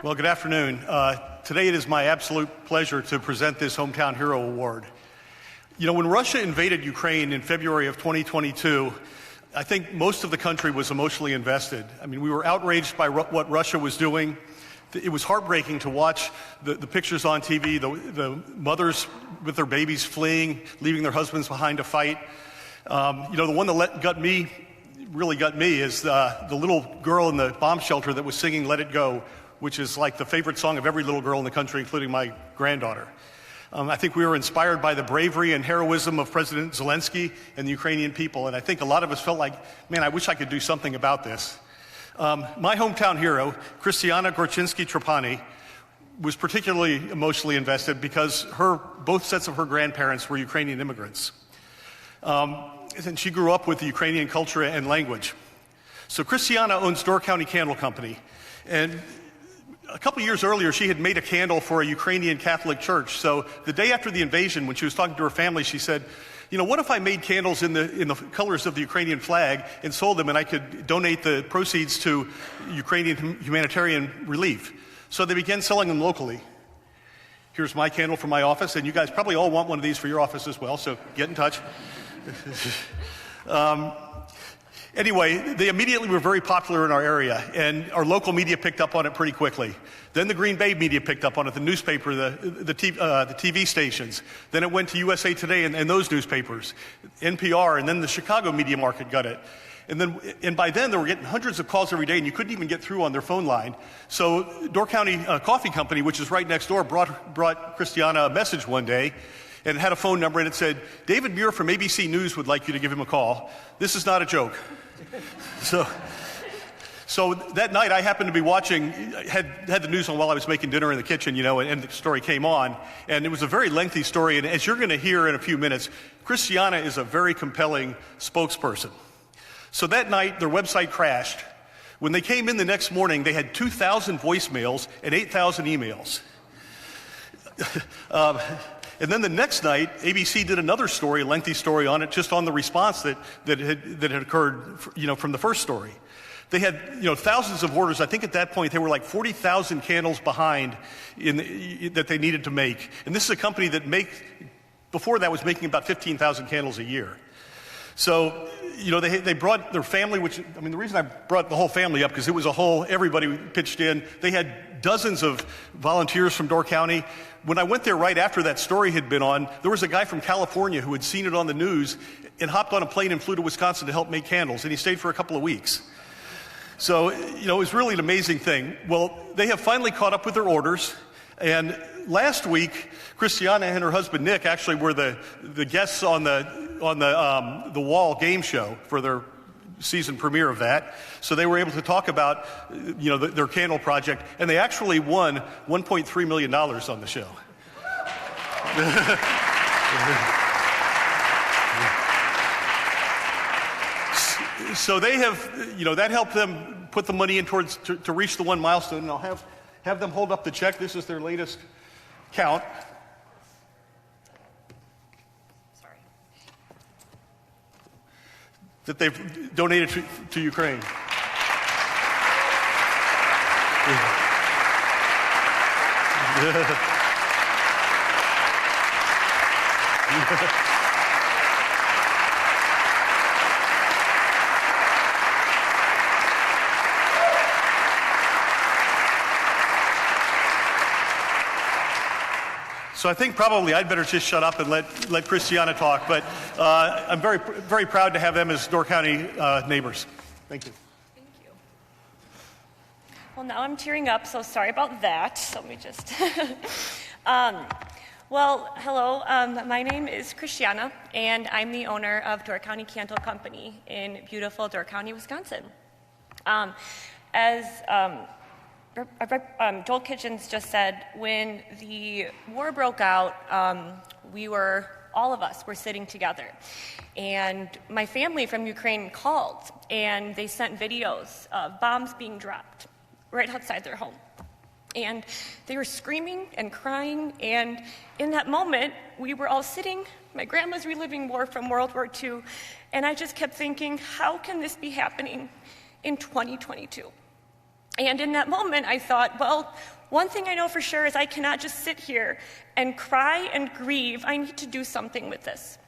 Well, good afternoon. Today it is my absolute pleasure to present this Hometown Hero Award. You know, when Russia invaded Ukraine in February of 2022, I think most of the country was emotionally invested. I mean, we were outraged by what Russia was doing. It was heartbreaking to watch the pictures on TV, the mothers with their babies fleeing, leaving their husbands behind to fight. The one that really got me is the little girl in the bomb shelter that was singing "Let It Go," which is like the favorite song of every little girl in the country, including my granddaughter. I think we were inspired by the bravery and heroism of President Zelensky and the Ukrainian people, and I think a lot of us felt like, man, I wish I could do something about this. My hometown hero, Christiana Trapani, was particularly emotionally invested because both sets of her grandparents were Ukrainian immigrants. And she grew up with the Ukrainian culture and language. So Christiana owns Door County Candle Company, and a couple years earlier, she had made a candle for a Ukrainian Catholic church. So the day after the invasion, when she was talking to her family, she said, you know, what if I made candles in the colors of the Ukrainian flag and sold them, and I could donate the proceeds to Ukrainian humanitarian relief? So they began selling them locally. Here's my candle from my office, and you guys probably all want one of these for your office as well, so get in touch. Anyway, they immediately were very popular in our area, and our local media picked up on it pretty quickly. Then the Green Bay media picked up on it, the newspaper, the TV stations. Then it went to USA Today and those newspapers, NPR, and then the Chicago media market got it. And by then, they were getting hundreds of calls every day, and you couldn't even get through on their phone line. So Door County Coffee Company, which is right next door, brought Christiana a message one day, and it had a phone number, and it said, David Muir from ABC News would like you to give him a call. This is not a joke. So that night I happened to be watching, had the news on while I was making dinner in the kitchen, and the story came on. And it was a very lengthy story, and as you're going to hear in a few minutes, Christiana is a very compelling spokesperson. So that night, their website crashed. When they came in the next morning, they had 2,000 voicemails and 8,000 emails. And then the next night, ABC did another story, a lengthy story on it, just on the response that had occurred, from the first story. They had, thousands of orders. I think at that point they were like 40,000 candles behind that they needed to make. And this is a company that before that was making about 15,000 candles a year. So, they brought their family, the reason I brought the whole family up, because it was everybody pitched in. They had dozens of volunteers from Door County. When I went there right after that story had been on, there was a guy from California who had seen it on the news and hopped on a plane and flew to Wisconsin to help make candles, and he stayed for a couple of weeks. So, it was really an amazing thing. Well, they have finally caught up with their orders, and last week, Christiana and her husband Nick actually were the guests on the Wall game show for their season premiere of that. So they were able to talk about, their candle project, and they actually won $1.3 million on the show. So they have, that helped them put the money in to reach the one milestone, and I'll have them hold up the check. This is their latest count. That they've donated to Ukraine. So I think probably I'd better just shut up and let Christiana talk, but I'm very, very proud to have them as Door County neighbors. Thank you. Thank you. Well, now I'm tearing up, so sorry about that. So let me just... hello. My name is Christiana, and I'm the owner of Door County Candle Company in beautiful Door County, Wisconsin. Joel Kitchens just said, when the war broke out, all of us were sitting together. And my family from Ukraine called, and they sent videos of bombs being dropped right outside their home. And they were screaming and crying, and in that moment, we were all sitting. My grandma's reliving war from World War II, and I just kept thinking, how can this be happening in 2022? And in that moment, I thought, well, one thing I know for sure is I cannot just sit here and cry and grieve. I need to do something with this.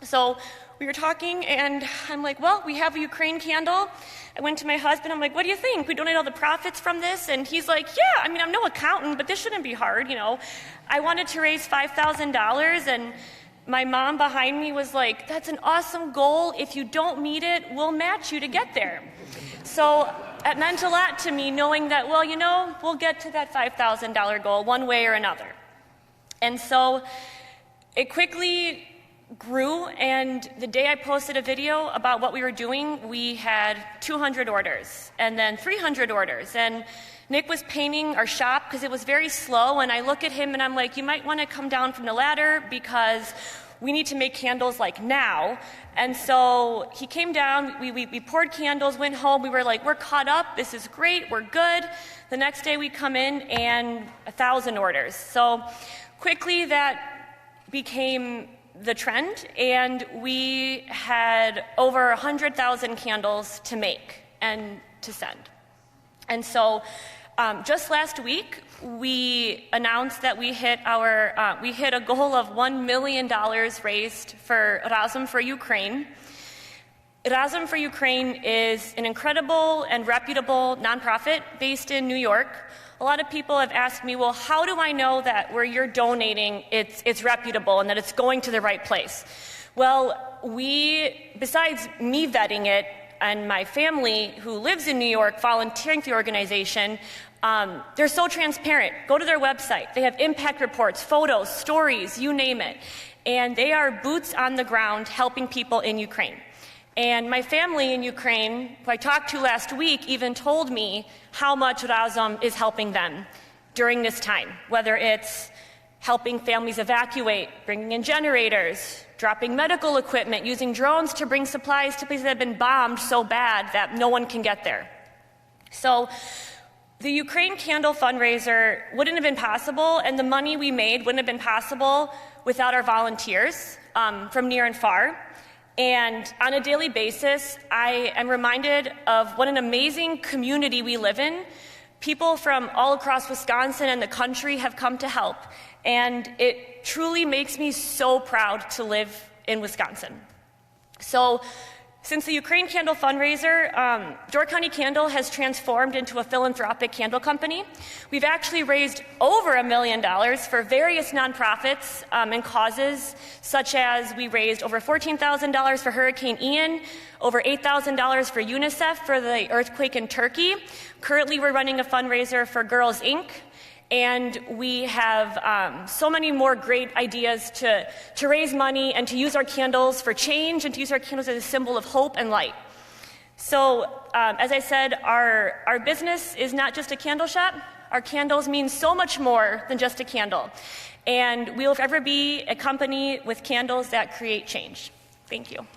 So we were talking, and I'm like, well, we have a Ukraine candle. I went to my husband. I'm like, what do you think? We donate all the profits from this? And he's like, yeah, I mean, I'm no accountant, but this shouldn't be hard, you know. I wanted to raise $5,000, and my mom behind me was like, that's an awesome goal. If you don't meet it, we'll match you to get there. So it meant a lot to me knowing that, well, you know, we'll get to that $5,000 goal one way or another. And so it quickly grew, and the day I posted a video about what we were doing, we had 200 orders, and then 300 orders. And Nick was painting our shop because it was very slow, and I look at him and I'm like, you might want to come down from the ladder because we need to make candles like now. And so he came down, we poured candles, went home, we were like, we're caught up, this is great, we're good. The next day we come in and 1,000 orders. So quickly that became the trend, and we had over 100,000 candles to make and to send. And so just last week, we announced that we hit a goal of $1 million raised for Razum for Ukraine. Razum for Ukraine is an incredible and reputable nonprofit based in New York. A lot of people have asked me, well, how do I know that where you're donating, it's reputable and that it's going to the right place? Well, besides me vetting it, and my family who lives in New York volunteering for the organization, they're so transparent. Go to their website. They have impact reports, photos, stories, you name it. And they are boots on the ground helping people in Ukraine. And my family in Ukraine, who I talked to last week, even told me how much Razum is helping them during this time, whether it's helping families evacuate, bringing in generators, dropping medical equipment, using drones to bring supplies to places that have been bombed so bad that no one can get there. So the Ukraine Candle fundraiser wouldn't have been possible, and the money we made wouldn't have been possible without our volunteers from near and far. And on a daily basis, I am reminded of what an amazing community we live in. People from all across Wisconsin and the country have come to help. And it truly makes me so proud to live in Wisconsin. So since the Ukraine Candle fundraiser, Door County Candle has transformed into a philanthropic candle company. We've actually raised over $1 million for various nonprofits and causes, such as we raised over $14,000 for Hurricane Ian, over $8,000 for UNICEF for the earthquake in Turkey. Currently, we're running a fundraiser for Girls Inc., and we have so many more great ideas to raise money and to use our candles for change and to use our candles as a symbol of hope and light. So, as I said, our business is not just a candle shop. Our candles mean so much more than just a candle. And we will forever be a company with candles that create change. Thank you.